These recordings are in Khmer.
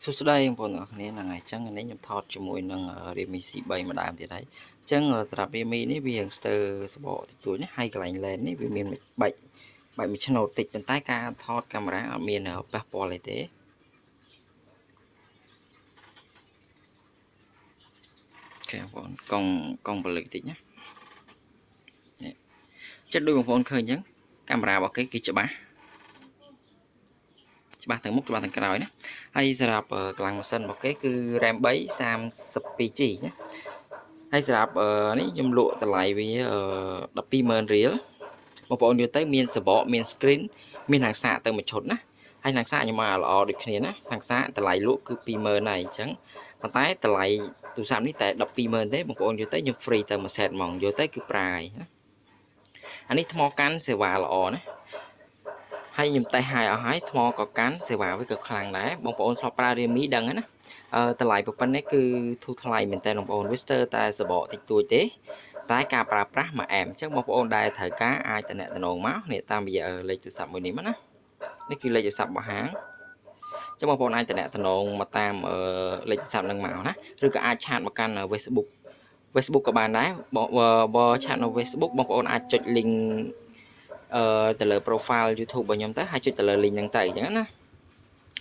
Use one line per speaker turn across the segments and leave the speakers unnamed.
សួស្តីបងប្អូនទាំងអស់គ្នាហ្នឹងហើយអញ្ចឹងនេះខ្ញុំថតជាមួយនឹង Redmi C3 ម្ដងទៀតហើយអញ្ចឹងសម្រាប់ Redmi នេះវាស្ទើរសបកតិចតួចណាហើយកន្លែង lens នេះវាមានបែកមួយឆ្នូតតិចប៉ុន្តែការថតកាមេរ៉ាអត់មានប៉ះពាល់អីទេអូខេបងប្អូនកង់ពលិចតិចណានេះចិត្តដូចបងប្អូនឃើញអញ្ចឹងកាមេរ៉ារបស់គេគឺច្បាស់ទាំងមុខច្បាស់ទាំងក្រោយណាហើយសម្រាប់កម្លាំងម៉ាស៊ីនរបស់គេគឺ RAM 3 32G ណាហើយសម្រាប់នេះខ្ញុំលក់តម្លៃវា120,000 រៀលបងប្អូនយកទៅមានសបកមាន screen មានហាងសាកទៅមួយឈុតណាហើយហាងសាកខ្ញុំមកល្អដូចគ្នាណាហាងសាកតម្លៃលក់គឺ20,000ហើយអញ្ចឹងប៉ុន្តែតម្លៃទូរស័ព្ទនេះតែ120,000ទេបងប្អូនយកទៅខ្ញុំ free ទៅមួយ set ហ្មងយកទៅគឺប្រើហើយណាអានេះថ្មកាន់សេវាល្អណាហើយខ្ញុំតេស្តឲ្យអស់ហើយថ្មក៏កាន់សេវាវាក៏ខ្លាំងដែរបងប្អូនធ្លាប់ប្រើ Redmi ដឹងណាតម្លៃប៉ុណ្ណេះគឺធូរថ្លៃមែនតើបងប្អូនវាស្ទើរតែសបកតិចតួចទេតែការប្រើប្រាស់មួយអែមអញ្ចឹងបងប្អូនដែលត្រូវការអាចតំណមកនេះតាមរយៈលេខទូរស័ព្ទមួយនេះមកណានេះគឺលេខទូរស័ព្ទរបស់ហាងអញ្ចឹងបងប្អូនអាចតំណមកតាមលេខទូរស័ព្ទនឹងមកណាឬក៏អាចឆាតមកកាន់ Facebook ក៏បានដែរបើឆាតនៅ Facebook បងប្អូនអាចចុច link ទៅលើ profile YouTube របស់ខ្ញុំទៅហើយចុចទៅលើ link ហ្នឹងទៅអញ្ចឹងណា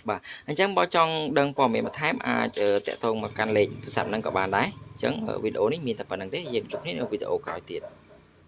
បាទអញ្ចឹងបើចង់ដឹងព័ត៌មានបន្ថែមអាចតាក់ទងមកកាន់លេខទូរស័ព្ទហ្នឹងក៏បានដែរអញ្ចឹងវីដេអូនេះមានតែប៉ុណ្្នឹងទេយើងជួបគ្នានៅវីដេអូក្រោយទៀត